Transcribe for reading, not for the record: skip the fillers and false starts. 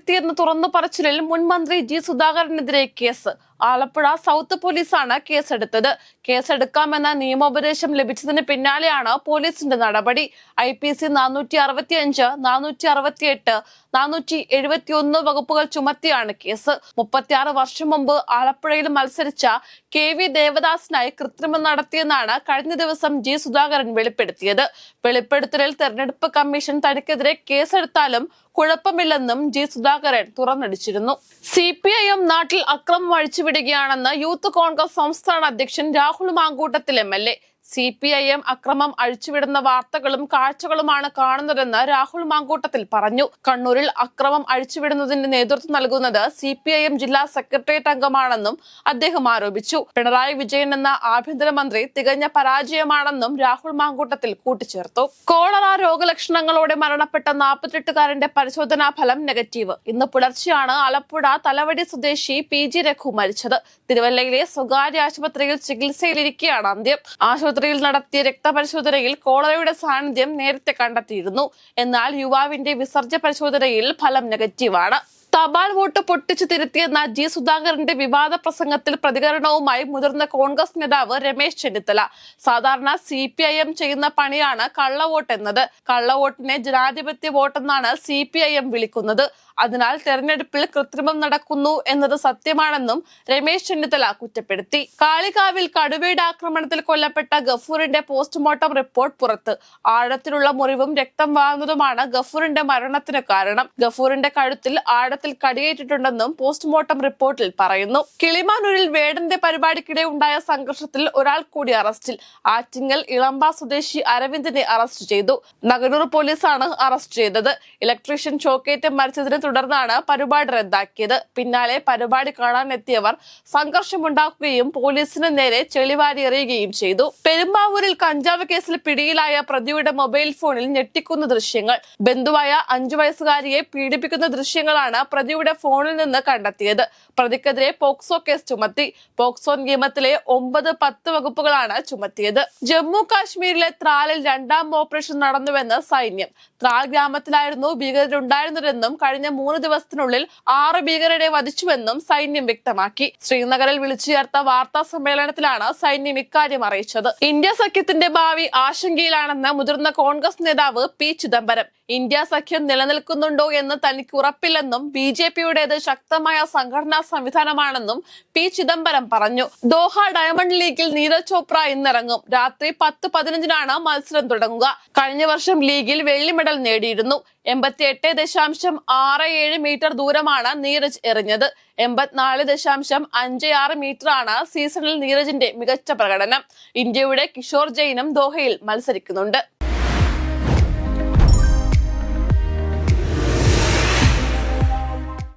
വരുത്തിയെന്ന് തുറന്നു പറച്ചിലിൽ മുൻ മന്ത്രി ജി സുധാകരനെതിരെ കേസ്. ആലപ്പുഴ സൗത്ത് പോലീസാണ് കേസെടുത്തത്. കേസെടുക്കാമെന്ന നിയമോപദേശം ലഭിച്ചതിന് പിന്നാലെയാണ് പോലീസിന്റെ നടപടി. IPC 465, 468, 471 വകുപ്പുകൾ ചുമത്തിയാണ് കേസ്. 36 വർഷം മുമ്പ് ആലപ്പുഴയിൽ മത്സരിച്ച KV ദേവദാസിനായി കൃത്രിമം നടത്തിയെന്നാണ് കഴിഞ്ഞ ദിവസം ജി സുധാകരൻ വെളിപ്പെടുത്തിയത്. വെളിപ്പെടുത്തലിൽ തെരഞ്ഞെടുപ്പ് കമ്മീഷൻ തനിക്കെതിരെ കേസെടുത്താലും കുഴപ്പമില്ലെന്നും ജി സുധാകരൻ തുറന്നടിച്ചിരുന്നു. CPIM നാട്ടിൽ അക്രമം അഴിച്ചുവിടുകയാണെന്ന് യൂത്ത് കോൺഗ്രസ് സംസ്ഥാന അധ്യക്ഷൻ രാഹുൽ മാങ്കൂട്ടത്തിൽ MLA. CPIM അക്രമം അഴിച്ചുവിടുന്ന വാർത്തകളും കാഴ്ചകളുമാണ് കാണുന്നതെന്ന് രാഹുൽ മാങ്കൂട്ടത്തിൽ പറഞ്ഞു. കണ്ണൂരിൽ അക്രമം അഴിച്ചുവിടുന്നതിന് നേതൃത്വം നൽകുന്നത് CPIM ജില്ലാ സെക്രട്ടേറിയറ്റ് അംഗമാണെന്നും അദ്ദേഹം ആരോപിച്ചു. പിണറായി വിജയൻ എന്ന ആഭ്യന്തരമന്ത്രി തികഞ്ഞ പരാജയമാണെന്നും രാഹുൽ മാങ്കൂട്ടത്തിൽ കൂട്ടിച്ചേർത്തു. കോളറ രോഗലക്ഷണങ്ങളോടെ മരണപ്പെട്ട 48കാരന്റെ പരിശോധനാ ഫലം നെഗറ്റീവ്. ഇന്ന് പുലർച്ചെയാണ് ആലപ്പുഴ തലവടി സ്വദേശി PG രഘു മരിച്ചത്. തിരുവല്ലയിലെ സ്വകാര്യ ആശുപത്രിയിൽ ചികിത്സയിലിരിക്കെയാണ് അന്ത്യം. ആശുപത്രിയിൽ നടത്തിയ രക്തപരിശോധനയിൽ കോളറയുടെ സാന്നിധ്യം നേരത്തെ കണ്ടെത്തിയിരുന്നു. എന്നാൽ യുവാവിന്റെ വിസർജ്യ പരിശോധനയിൽ ഫലം നെഗറ്റീവാണ്. തപാൽ വോട്ട് പൊട്ടിച്ചു തിരുത്തിയെന്ന ജി സുധാകരന്റെ വിവാദ പ്രസംഗത്തിൽ പ്രതികരണവുമായി മുതിർന്ന കോൺഗ്രസ് നേതാവ് രമേശ് ചെന്നിത്തല. സാധാരണ CPIM ചെയ്യുന്ന പണിയാണ് കള്ളവോട്ട് എന്നത്. കള്ളവോട്ടിനെ ജനാധിപത്യ വോട്ടെന്നാണ് CPIM വിളിക്കുന്നത്. അതിനാൽ തെരഞ്ഞെടുപ്പിൽ കൃത്രിമം നടക്കുന്നു എന്നത് സത്യമാണെന്നും രമേശ് ചെന്നിത്തല കുറ്റപ്പെടുത്തി. കാളികാവിൽ കടുവയുടെ ആക്രമണത്തിൽ കൊല്ലപ്പെട്ട ഗഫൂറിന്റെ പോസ്റ്റ്മോർട്ടം റിപ്പോർട്ട് പുറത്ത്. ആഴത്തിലുള്ള മുറിവും രക്തം വാങ്ങുന്നതുമാണ് ഗഫൂറിന്റെ മരണത്തിന് കാരണം. ഗഫൂറിന്റെ കഴുത്തിൽ ആഴത്തിൽ കടിയേറ്റിട്ടുണ്ടെന്നും പോസ്റ്റ്മോർട്ടം റിപ്പോർട്ടിൽ പറയുന്നു. കിളിമാനൂരിൽ വേടന്റെ പരിപാടിക്കിടെ ഉണ്ടായ സംഘർഷത്തിൽ ഒരാൾ കൂടി അറസ്റ്റിൽ. ആറ്റിങ്ങൽ ഇളമ്പ സ്വദേശി അരവിന്ദിനെ അറസ്റ്റ് ചെയ്തു. നഗരൂർ പോലീസാണ് അറസ്റ്റ് ചെയ്തത്. ഇലക്ട്രീഷ്യൻ ഷോക്കേറ്റ് മരിച്ചതിനെ തുടർന്നാണ് പരിപാടി റദ്ദാക്കിയത്. പിന്നാലെ പരിപാടി കാണാനെത്തിയവർ സംഘർഷമുണ്ടാക്കുകയും പോലീസിന് നേരെ ചെളിവാരി എറിയുകയും ചെയ്തു. പെരുമ്പാവൂരിൽ കഞ്ചാവ് കേസിൽ പിടിയിലായ പ്രതിയുടെ മൊബൈൽ ഫോണിൽ ഞെട്ടിക്കുന്ന ദൃശ്യങ്ങൾ. ബന്ധുവായ 5 വയസ്സുകാരിയെ പീഡിപ്പിക്കുന്ന ദൃശ്യങ്ങളാണ് പ്രതിയുടെ ഫോണിൽ നിന്ന് കണ്ടെത്തിയത്. പ്രതിക്കെതിരെ പോക്സോ കേസ് ചുമത്തി. പോക്സോ നിയമത്തിലെ 9, 10 വകുപ്പുകളാണ് ചുമത്തിയത്. ജമ്മു കാശ്മീരിലെ ത്രാലിൽ 2ാം ഓപ്പറേഷൻ നടന്നുവെന്ന് സൈന്യം. ത്രാൽ ഗ്രാമത്തിലായിരുന്നു ഭീകരരുണ്ടായിരുന്നതെന്നും കഴിഞ്ഞ 3 ദിവസത്തിനുള്ളിൽ 6 ഭീകരരെ വധിച്ചുവെന്നും സൈന്യം വ്യക്തമാക്കി. ശ്രീനഗറിൽ വിളിച്ചു ചേർത്ത വാർത്താ സമ്മേളനത്തിലാണ് സൈന്യം ഇക്കാര്യം അറിയിച്ചത്. ഇന്ത്യ സഖ്യത്തിന്റെ ഭാവി ആശങ്കയിലാണെന്ന് മുതിർന്ന കോൺഗ്രസ് നേതാവ് P ചിദംബരം. ഇന്ത്യ സഖ്യം നിലനിൽക്കുന്നുണ്ടോ എന്ന് തനിക്ക് ഉറപ്പില്ലെന്നും BJPയുടേത് ശക്തമായ സംഘടനാ സംവിധാനമാണെന്നും P ചിദംബരം പറഞ്ഞു. ദോഹ ഡയമണ്ട് ലീഗിൽ നീരജ് ചോപ്ര ഇന്നിറങ്ങും. രാത്രി 10:15-നാണ് മത്സരം തുടങ്ങുക. കഴിഞ്ഞ വർഷം ലീഗിൽ വെള്ളി മെഡൽ നേടിയിരുന്നു. 88.67 മീറ്റർ ദൂരമാണ് നീരജ് എറിഞ്ഞത്. 84.56 മീറ്ററാണ് സീസണിൽ നീരജിന്റെ മികച്ച പ്രകടനം. ഇന്ത്യയുടെ കിഷോർ ജെയിനും ദോഹയിൽ മത്സരിക്കുന്നുണ്ട്.